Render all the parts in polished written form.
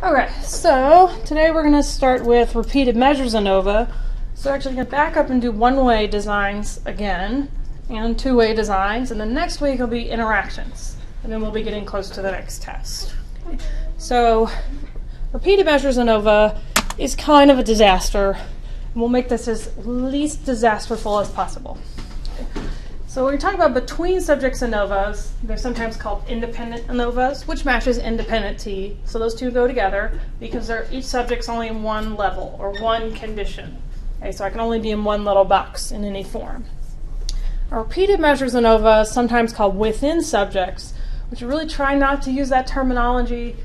Okay, so today we're going to start with repeated measures ANOVA. So we're actually going to back up and do one-way designs again, and two-way designs, and the next week will be interactions, and then we'll be getting close to the next test. So repeated measures ANOVA is kind of a disaster, and we'll make this as least disasterful as possible. So when we talk about between subjects ANOVAs, they're sometimes called independent ANOVAs, which matches independent T. So those two go together because each subject's only in one level or one condition. Okay, so I can only be in one little box in any form. A repeated measures ANOVA is sometimes called within subjects, which I really try not to use that terminology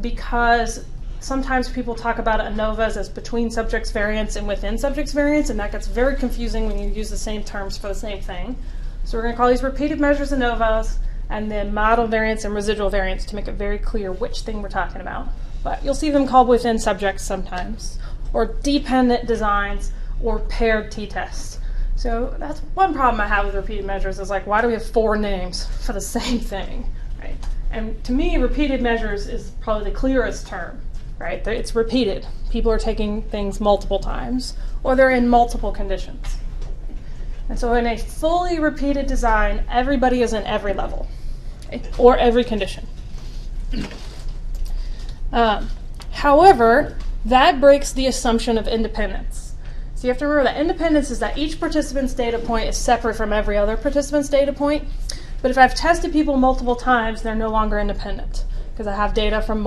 because sometimes people talk about ANOVAs as between subjects variance and within subjects variance, and that gets very confusing when you use the same terms for the same thing. So we're going to call these repeated measures ANOVAs, and then model variance and residual variance to make it very clear which thing we're talking about. But you'll see them called within subjects sometimes, or dependent designs, or paired t-tests. So that's one problem I have with repeated measures is like, why do we have 4 names for the same thing, right? And to me, repeated measures is probably the clearest term. Right? It's repeated. People are taking things multiple times, or they're in multiple conditions. And so in a fully repeated design, everybody is in every level, okay? Or every condition. However, that breaks the assumption of independence. So you have to remember that independence is that each participant's data point is separate from every other participant's data point. But if I've tested people multiple times, they're no longer independent because I have data from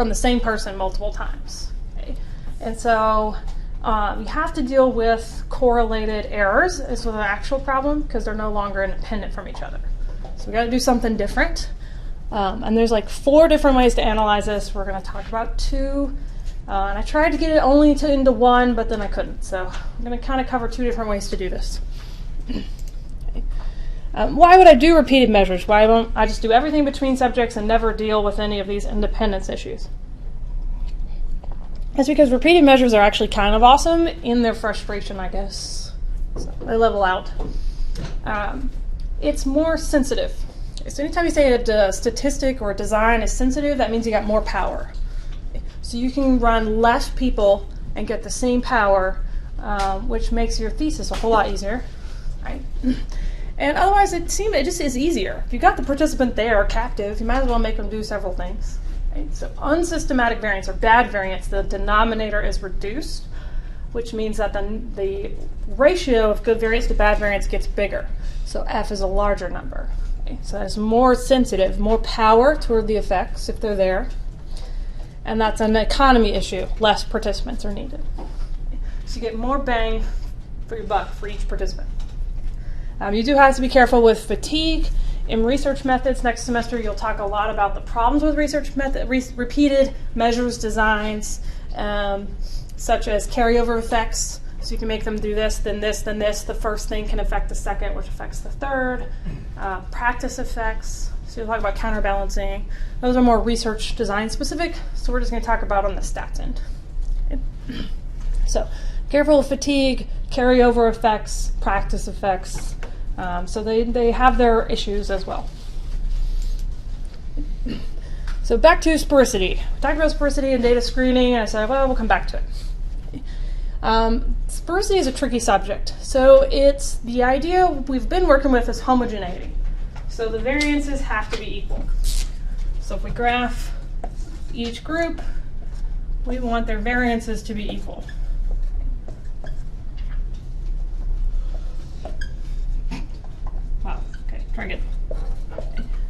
the same person multiple times. Okay? And so you have to deal with correlated errors as with an actual problem because they're no longer independent from each other. So we got to do something different. And there's like 4 different ways to analyze this. We're going to talk about 2. And I tried to get it only into 1, but then I couldn't. So I'm going to kind of cover 2 different ways to do this. Okay. Why would I do repeated measures? Why don't I just do everything between subjects and never deal with any of these independence issues? It's because repeated measures are actually kind of awesome in their frustration, I guess. So they level out. It's more sensitive. So anytime you say a statistic or a design is sensitive, that means you got more power. So you can run less people and get the same power, which makes your thesis a whole lot easier, right? And otherwise, it just is easier. If you've got the participant there captive, you might as well make them do several things. Right? So unsystematic variance or bad variance, the denominator is reduced, which means that the ratio of good variance to bad variance gets bigger. So F is a larger number. Okay? So that's more sensitive, more power toward the effects if they're there. And that's an economy issue. Less participants are needed. Okay? So you get more bang for your buck for each participant. You do have to be careful with fatigue. In research methods next semester, you'll talk a lot about the problems with repeated measures designs, such as carryover effects. So you can make them do this, then this, then this. The first thing can affect the second, which affects the third. Practice effects. So you'll talk about counterbalancing. Those are more research design specific. So we're just going to talk about on the stats end. Okay. So careful with fatigue, carryover effects, practice effects. So they have their issues as well. So back to sphericity. We talked about sphericity and data screening, and I said, well, we'll come back to it. Sphericity is a tricky subject. So it's the idea we've been working with is homogeneity. So the variances have to be equal. So if we graph each group, we want their variances to be equal. Try again.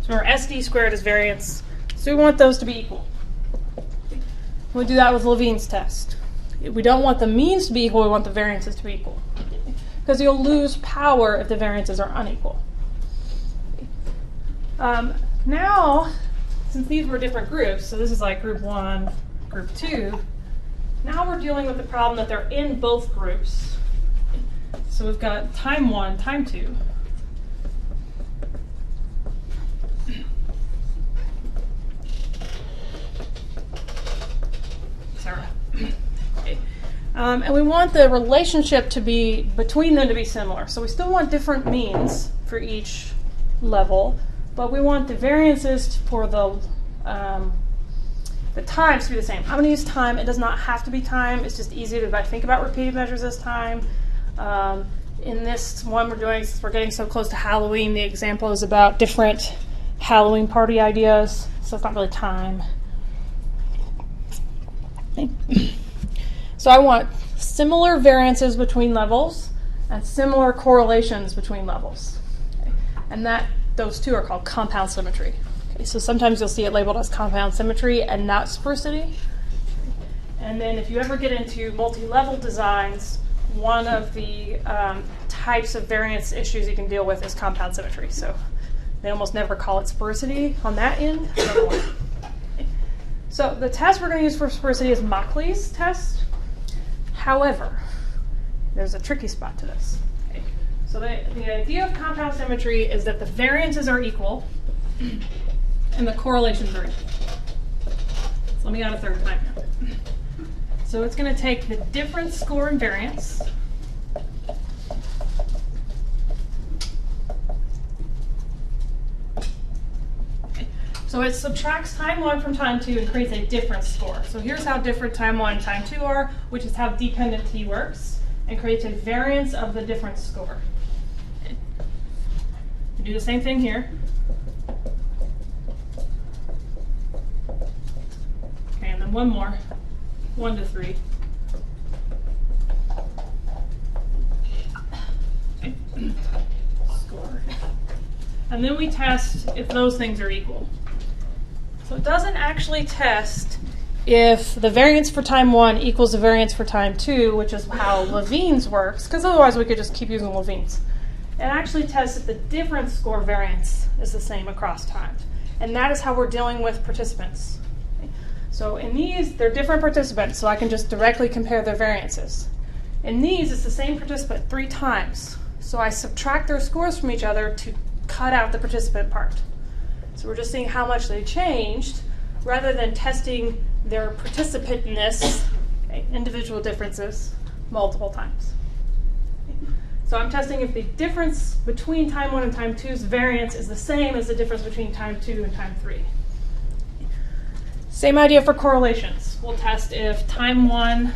So our SD squared is variance. So we want those to be equal. We do that with Levine's test. We don't want the means to be equal, we want the variances to be equal. Because you'll lose power if the variances are unequal. Now, since these were different groups, so this is like group 1, group 2, now we're dealing with the problem that they're in both groups. So we've got time 1, time 2. Okay. And we want the relationship to be between them to be similar. So we still want different means for each level, but we want the variances for the the times to be the same. I'm going to use time. It does not have to be time. It's just easier to think about repeated measures as time. In this one we're doing, since we're getting so close to Halloween, the example is about different Halloween party ideas, so it's not really time. So I want similar variances between levels and similar correlations between levels. Okay. And those two are called compound symmetry. Okay. So sometimes you'll see it labeled as compound symmetry and not sphericity. And then if you ever get into multi-level designs, one of the types of variance issues you can deal with is compound symmetry. So they almost never call it sphericity on that end. So the test we're going to use for sphericity is Mauchly's test. However, there's a tricky spot to this. Okay. So the idea of compound symmetry is that the variances are equal and the correlations are equal. So let me add a third time now. So it's going to take the difference score and variance So it subtracts time 1 from time 2 and creates a difference score. So here's how different time 1 and time 2 are, which is how dependent t works, and creates a variance of the difference score. You do the same thing here. Okay, and then one more, 1 to 3. Okay. Score. And then we test if those things are equal. So it doesn't actually test if the variance for time 1 equals the variance for time 2, which is how Levene's works, because otherwise we could just keep using Levene's. It actually tests if the difference score variance is the same across times. And that is how we're dealing with participants. Okay. So in these, they're different participants, so I can just directly compare their variances. In these, it's the same participant 3 times. So I subtract their scores from each other to cut out the participant part. So we're just seeing how much they changed rather than testing their participantness, okay, individual differences, multiple times. Okay. So I'm testing if the difference between time 1 and time 2's variance is the same as the difference between time 2 and time 3. Same idea for correlations. We'll test if time 1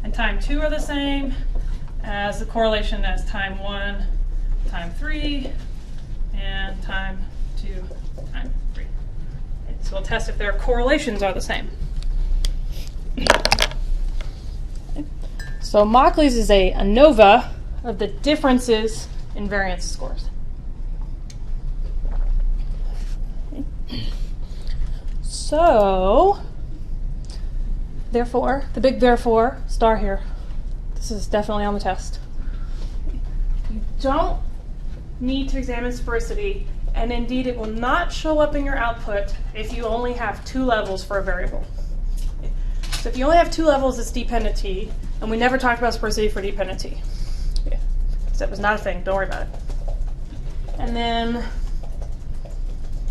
and time 2 are the same as the correlation as time 1, time 3, and time 2, time 3. Okay, so we'll test if their correlations are the same. Okay. So Mauchly's is a ANOVA of the differences in variance scores. Okay. So, therefore, the big therefore, star here, this is definitely on the test. You don't need to examine sphericity, and indeed it will not show up in your output if you only have 2 levels for a variable. So if you only have 2 levels, it's dependent t, and we never talked about sphericity for dependent t. So it was not a thing, don't worry about it. And then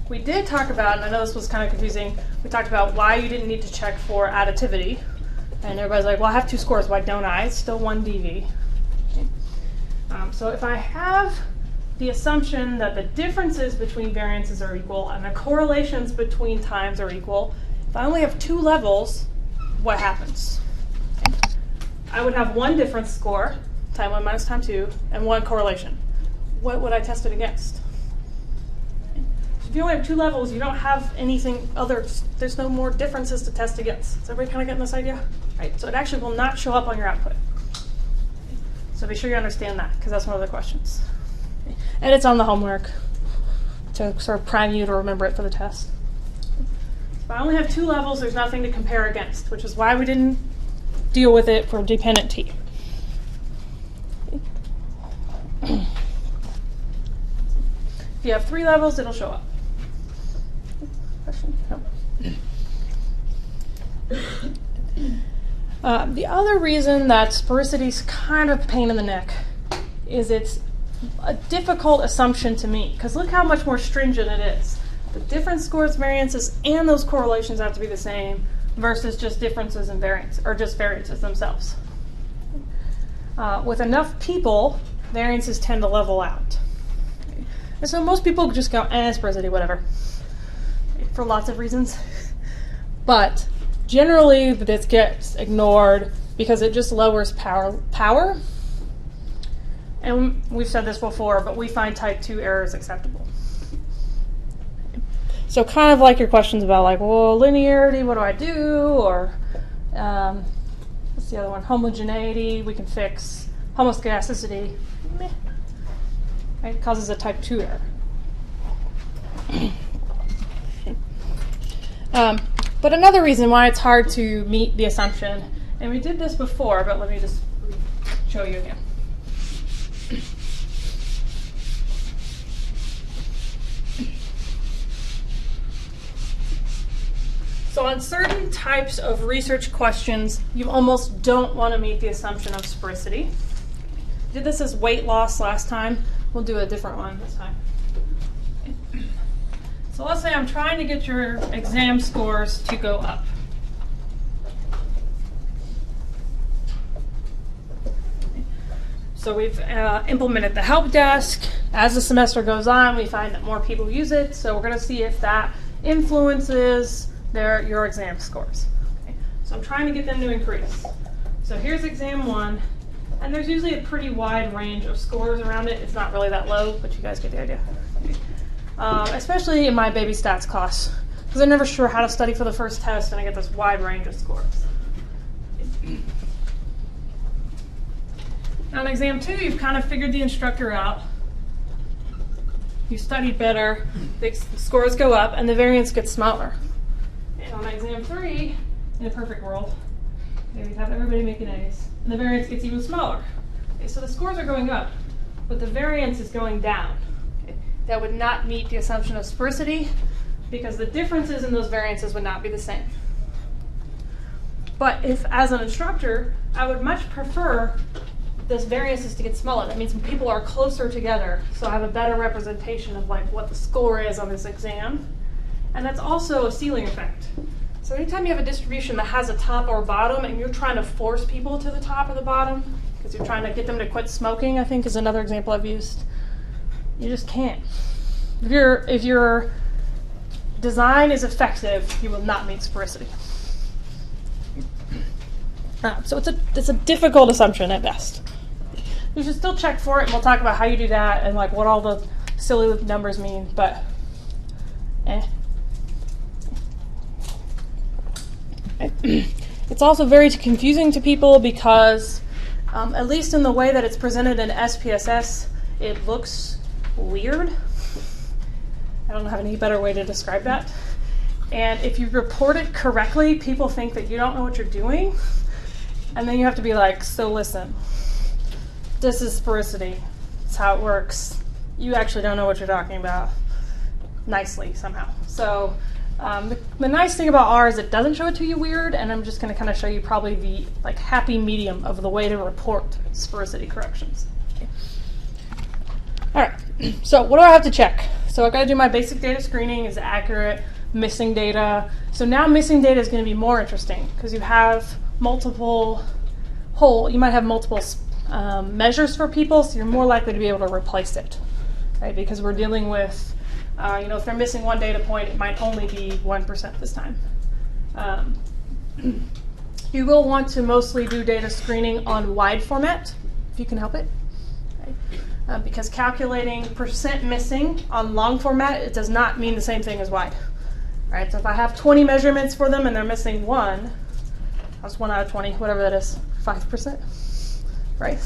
we did talk about, and I know this was kind of confusing, we talked about why you didn't need to check for additivity. And everybody's like, well, I have 2 scores, why don't I? It's still 1 dV. Okay. So if I have the assumption that the differences between variances are equal and the correlations between times are equal, if I only have 2 levels, what happens? Okay. I would have 1 difference score, time 1 minus time 2, and 1 correlation. What would I test it against? Okay. So if you only have 2 levels, you don't have anything other, there's no more differences to test against. Is everybody kind of getting this idea? Right. So it actually will not show up on your output. So be sure you understand that, because that's one of the questions. Okay. And it's on the homework to sort of prime you to remember it for the test. If I only have 2 levels, there's nothing to compare against, which is why we didn't deal with it for dependent t. Okay. If you have 3 levels, it'll show up. Question? No. The other reason that sphericity is kind of a pain in the neck is it's a difficult assumption to meet, because look how much more stringent it is. The difference scores, variances, and those correlations have to be the same versus just differences and variance, or just variances themselves. With enough people, variances tend to level out. And so most people just go, sphericity, whatever. for lots of reasons. But generally, this gets ignored because it just lowers power. And we've said this before, but we find type 2 errors acceptable. So kind of like your questions about like, well, linearity, what do I do? Or what's the other one? Homogeneity, we can fix. Homoscedasticity, meh. Right? It causes a type 2 error. But another reason why it's hard to meet the assumption, and we did this before, but let me just show you again. So on certain types of research questions, you almost don't want to meet the assumption of sphericity. Did this as weight loss last time. We'll do a different one this time. So let's say I'm trying to get your exam scores to go up. So we've implemented the help desk. As the semester goes on, we find that more people use it. So we're going to see if that influences your exam scores. Okay. So I'm trying to get them to increase. So here's exam 1. And there's usually a pretty wide range of scores around it. It's not really that low, but you guys get the idea. Especially in my baby stats class, because I'm never sure how to study for the first test, and I get this wide range of scores. Now in exam 2, you've kind of figured the instructor out. You studied better, the scores go up, and the variance gets smaller. And on exam 3, in a perfect world, we have everybody making A's, and the variance gets even smaller. Okay, so the scores are going up, but the variance is going down. Okay, that would not meet the assumption of sphericity because the differences in those variances would not be the same. But if, as an instructor, I would much prefer those variances to get smaller. That means people are closer together, so I have a better representation of like what the score is on this exam. And that's also a ceiling effect. So anytime you have a distribution that has a top or bottom and you're trying to force people to the top or the bottom, because you're trying to get them to quit smoking, I think is another example I've used, you just can't. If your design is effective, you will not meet sphericity. So it's a difficult assumption at best. You should still check for it, and we'll talk about how you do that and like what all the silly numbers mean, but It's also very confusing to people because, at least in the way that it's presented in SPSS, it looks weird. I don't have any better way to describe that. And if you report it correctly, people think that you don't know what you're doing. And then you have to be like, so listen, this is sphericity. It's how it works. You actually don't know what you're talking about. Nicely, somehow. So the nice thing about R is it doesn't show it to you weird, and I'm just going to kind of show you probably the like happy medium of the way to report sphericity corrections. Okay. All right, so what do I have to check? So I've got to do my basic data screening. Is it accurate? Missing data. So now missing data is going to be more interesting because you have multiple you might have multiple measures for people, so you're more likely to be able to replace it, right? Because we're dealing with if they're missing one data point, it might only be 1% this time. You will want to mostly do data screening on wide format, if you can help it. Right? Because calculating percent missing on long format, it does not mean the same thing as wide. Right? So if I have 20 measurements for them and they're missing one, that's 1 out of 20, whatever that is, 5%. Right?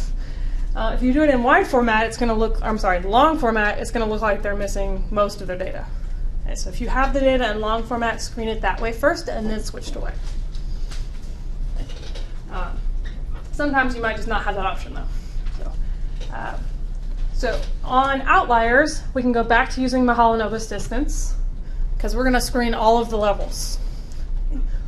If you do it in wide format, it's going to look, long format, it's going to look like they're missing most of their data. Okay, so if you have the data in long format, screen it that way first and then switch to wide. Sometimes you might just not have that option though. So on outliers, we can go back to using Mahalanobis distance because we're going to screen all of the levels.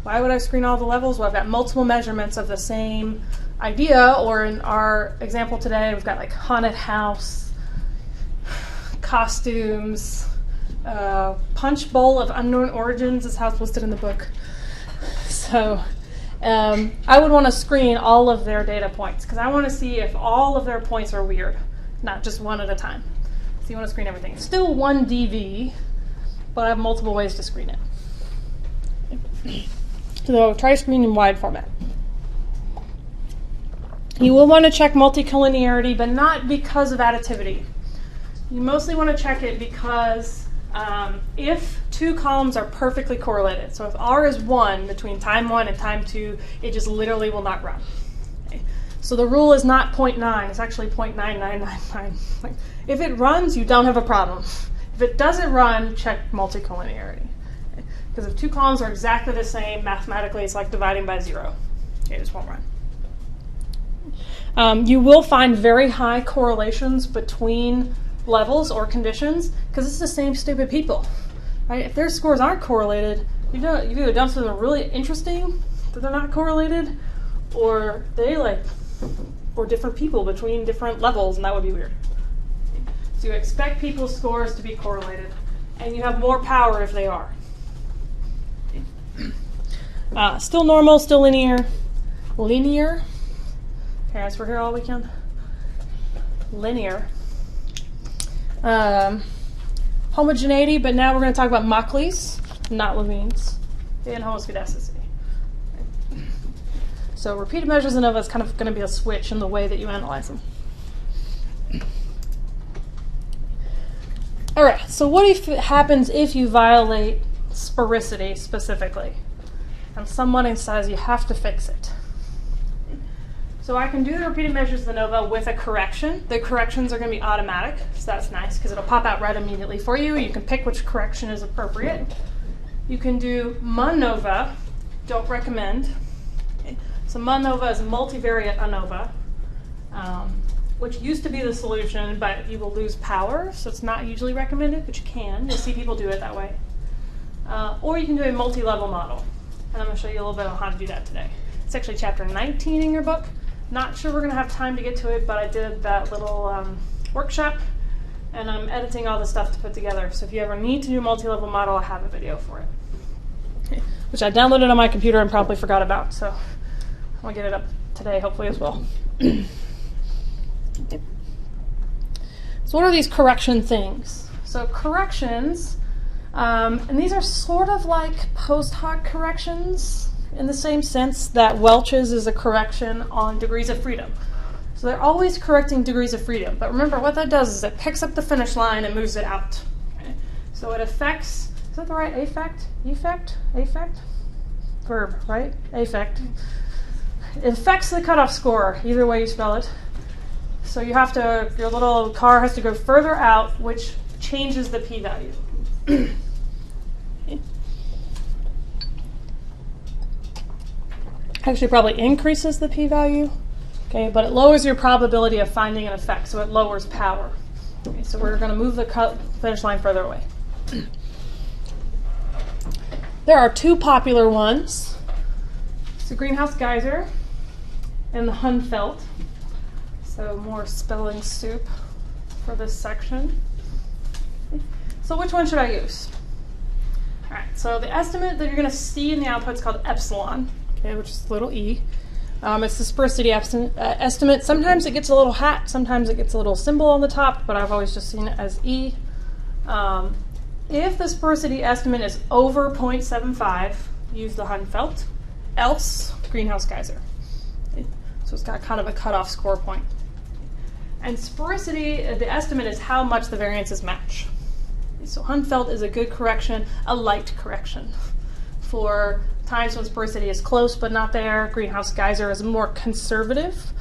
Why would I screen all the levels? Well, I've got multiple measurements of the same idea, or in our example today, we've got like haunted house, costumes, punch bowl of unknown origins is how it's listed in the book. So I would want to screen all of their data points because I want to see if all of their points are weird, not just one at a time. So you want to screen everything. Still 1 DV, but I have multiple ways to screen it. So try to screen in wide format. You will want to check multicollinearity, but not because of additivity. You mostly want to check it because if two columns are perfectly correlated, so if R is 1 between time 1 and time 2, it just literally will not run. Okay. So the rule is not 0.9, it's actually 0.9999. If it runs, you don't have a problem. If it doesn't run, check multicollinearity. Because if two columns are exactly the same, mathematically it's like dividing by 0. Okay, it just won't run. You will find very high correlations between levels or conditions because it's the same stupid people. Right? If their scores aren't correlated, you've either done something really interesting that they're not correlated, or or different people between different levels, and that would be weird. So you expect people's scores to be correlated, and you have more power if they are. Still normal, still linear. Linear. Parents were here all weekend. Linear. Homogeneity, but now we're going to talk about Mauchly's, not Levine's, and homoscedasticity. So repeated measures ANOVA is kind of going to be a switch in the way that you analyze them. All right, so what happens if you violate sphericity specifically? And someone says you have to fix it. So I can do the repeated measures of ANOVA with a correction. The corrections are going to be automatic, so that's nice because it'll pop out right immediately for you. You can pick which correction is appropriate. You can do MANOVA, don't recommend. Okay. So MANOVA is multivariate ANOVA, which used to be the solution, but you will lose power, so it's not usually recommended, but you can. You'll see people do it that way. Or you can do a multi-level model, and I'm going to show you a little bit on how to do that today. It's actually chapter 19 in your book. Not sure we're going to have time to get to it, but I did that little workshop, and I'm editing all the stuff to put together. So if you ever need to do a multi-level model, I have a video for it, okay. Which I downloaded on my computer and probably forgot about. So I'll get it up today, hopefully, as well. Okay. So what are these correction things? So corrections, and these are sort of like post hoc corrections, in the same sense that Welch's is a correction on degrees of freedom. So they're always correcting degrees of freedom. But remember, what that does is it picks up the finish line and moves it out. Okay? So it affects, is that the right affect? Effect? Affect? Verb, right? Affect. It affects the cutoff score, either way you spell it. So you have to, your little car has to go further out, which changes the p-value. Actually probably increases the p-value, okay, but it lowers your probability of finding an effect, so it lowers power. Okay, so we're going to move the finish line further away. There are two popular ones. It's the greenhouse geyser and the Hunfeld. So more spelling soup for this section. So which one should I use? All right, so the estimate that you're going to see in the output is called epsilon. Okay, which is little e. It's the sphericity estimate. Sometimes it gets a little hat, sometimes it gets a little symbol on the top, but I've always just seen it as e. If the sphericity estimate is over 0.75, use the Hunfeld, else greenhouse geyser. Okay. So it's got kind of a cutoff score point. And sphericity, the estimate is how much the variances match. Okay, so Hunfeld is a good correction, a light correction. For times when sphericity is close but not there, greenhouse geyser is more conservative.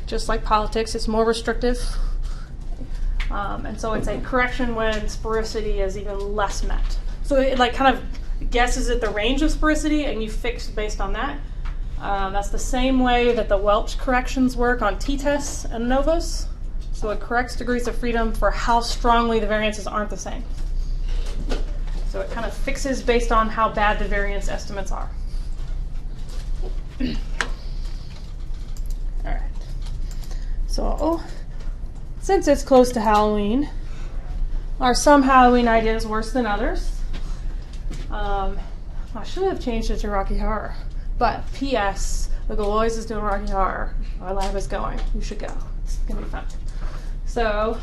Just like politics, it's more restrictive. And so it's a correction when sphericity is even less met. So it like kind of guesses at the range of sphericity and you fix based on that. That's the same way that the Welch corrections work on t-tests and ANOVAs. So it corrects degrees of freedom for how strongly the variances aren't the same. So it kind of fixes based on how bad the variance estimates are. All right. So since it's close to Halloween, are some Halloween ideas worse than others? I should have changed it to Rocky Horror. But P.S. the Galois is doing Rocky Horror. Our lab is going. You should go. It's going to be fun. So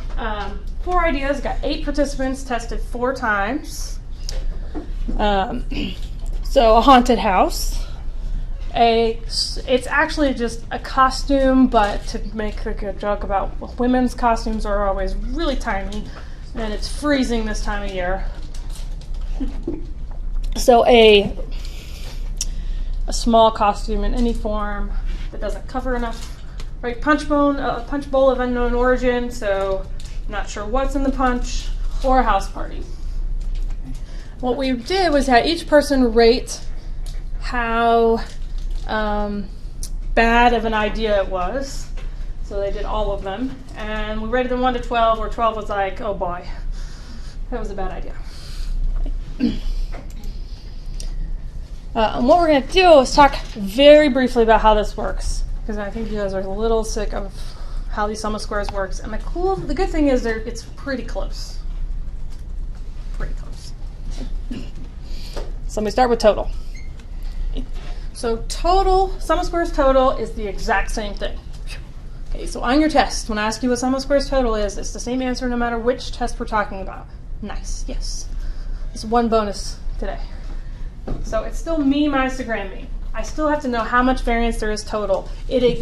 4 ideas. Got 8 participants tested 4 times. So a haunted house. It's actually just a costume, but to make a good joke about women's costumes are always really tiny, and it's freezing this time of year. So a small costume in any form that doesn't cover enough, right? Punch bowl of unknown origin, so I'm not sure what's in the punch, or a house party. What we did was have each person rate how bad of an idea it was. So they did all of them, and we rated them 1 to 12, where 12 was like, oh boy, that was a bad idea. And what we're going to do is talk very briefly about how this works, because I think you guys are a little sick of how these sum of squares works. And the good thing is it's pretty close. Pretty close. So we start with total. So sum of squares total is the exact same thing. Okay, so on your test, when I ask you what sum of squares total is, it's the same answer no matter which test we're talking about. Nice, yes. It's one bonus today. So it's still me minus the grand mean. I still have to know how much variance there is total. It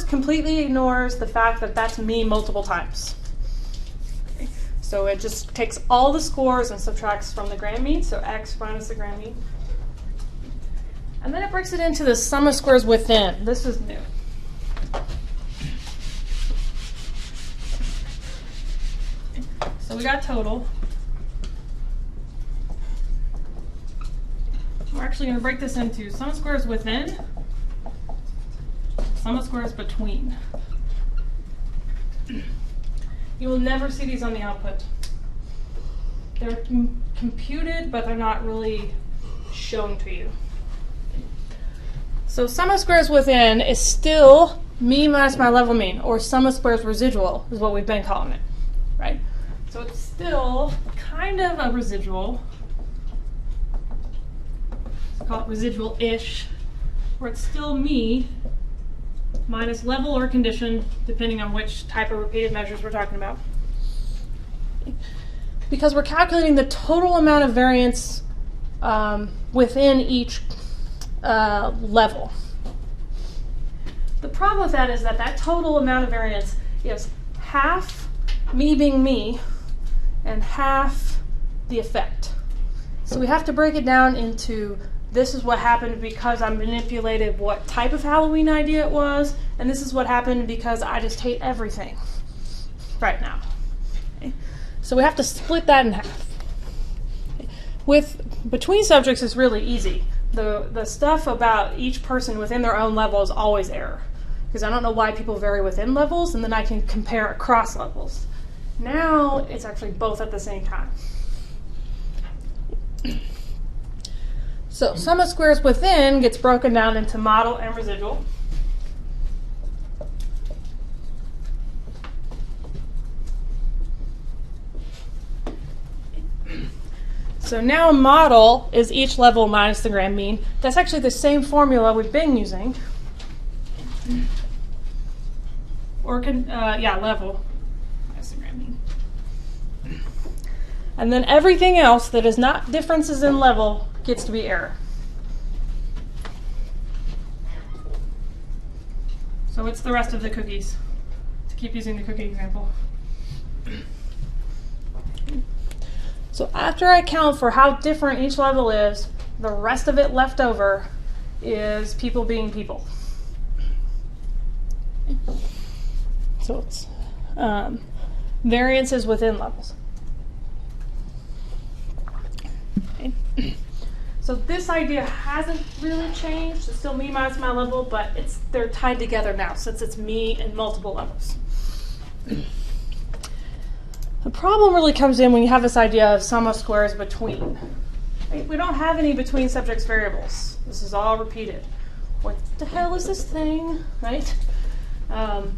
completely ignores the fact that that's me multiple times. Okay. So it just takes all the scores and subtracts from the grand mean, so x minus the grand mean. And then it breaks it into the sum of squares within. This is new. So we got total. We're actually going to break this into sum of squares within, sum of squares between. You will never see these on the output. They're computed, but they're not really shown to you. So sum of squares within is still me minus my level mean, or sum of squares residual is what we've been calling it, right? So it's still kind of a residual. Call it residual-ish, where it's still me minus level or condition, depending on which type of repeated measures we're talking about. Because we're calculating the total amount of variance within each level. The problem with that is that total amount of variance is half me being me and half the effect. So we have to break it down into this is what happened because I manipulated what type of Halloween idea it was, and this is what happened because I just hate everything right now. Okay? So we have to split that in half. Between subjects is really easy. The stuff about each person within their own level is always error, because I don't know why people vary within levels, and then I can compare across levels. Now it's actually both at the same time. So sum of squares within gets broken down into model and residual. So now a model is each level minus the grand mean. That's actually the same formula we've been using. Level minus the grand mean. And then everything else that is not differences in level gets to be error. So it's the rest of the cookies, to keep using the cookie example. So after I count for how different each level is, the rest of it left over is people being people. So it's variances within levels. Okay. So this idea hasn't really changed. It's still me minus my level, but they're tied together now since it's me in multiple levels. The problem really comes in when you have this idea of sum of squares between. Right? We don't have any between subjects variables. This is all repeated. What the hell is this thing, right? And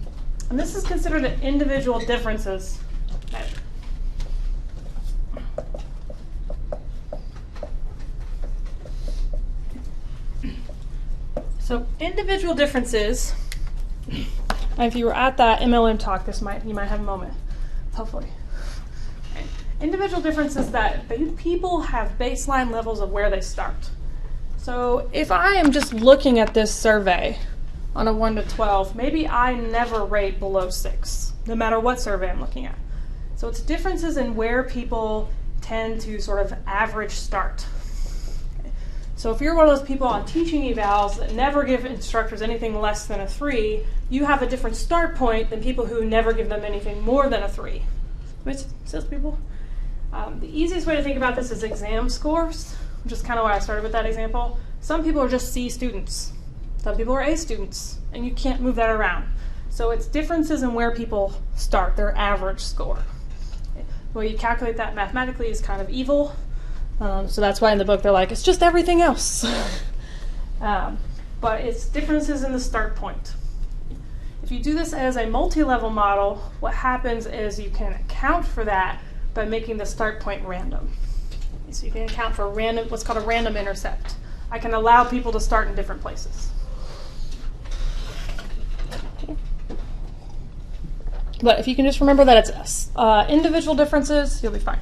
this is considered an individual differences measure. So individual differences, and if you were at that MLM talk, you might have a moment, hopefully. individual differences that people have baseline levels of where they start. So if I am just looking at this survey on a 1 to 12, maybe I never rate below 6, no matter what survey I'm looking at. So it's differences in where people tend to sort of average start. So if you're one of those people on teaching evals that never give instructors anything less than a 3, you have a different start point than people who never give them anything more than a 3. Makes sense, people? The easiest way to think about this is exam scores, which is kind of why I started with that example. Some people are just C students. Some people are A students, and you can't move that around. So it's differences in where people start, their average score. The way you calculate that mathematically is kind of evil. So that's why in the book they're like, it's just everything else. But it's differences in the start point. If you do this as a multi-level model, what happens is you can account for that by making the start point random. So you can account for random, what's called a random intercept. I can allow people to start in different places. But if you can just remember that it's individual differences, you'll be fine.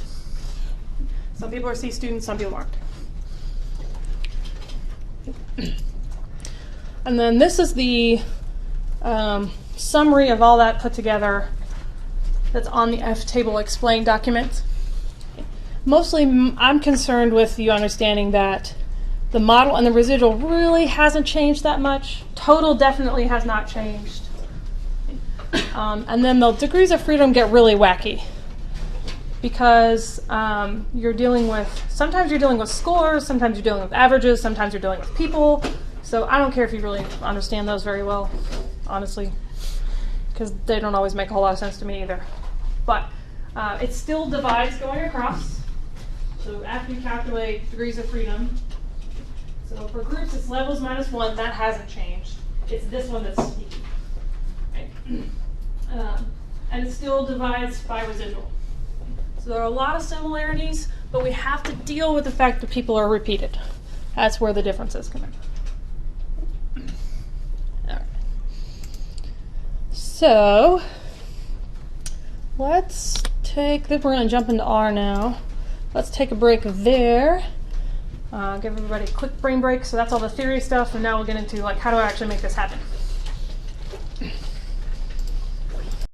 Some people are C students, some people aren't. And then this is the summary of all that put together that's on the F-table explain document. Mostly I'm concerned with you understanding that the model and the residual really hasn't changed that much. Total definitely has not changed. And then the degrees of freedom get really wacky because you're dealing with, sometimes you're dealing with scores, sometimes you're dealing with averages, sometimes you're dealing with people. So I don't care if you really understand those very well, honestly, because they don't always make a whole lot of sense to me either. But it still divides going across. So after you calculate degrees of freedom, so for groups it's levels minus 1, that hasn't changed. It's this one that's sneaky. Right? And it still divides by residual. So there are a lot of similarities, but we have to deal with the fact that people are repeated. That's where the differences come in. All right. So let's take this. We're going to jump into R now. Let's take a break there. Give everybody a quick brain break. So that's all the theory stuff, and now we'll get into like how do I actually make this happen.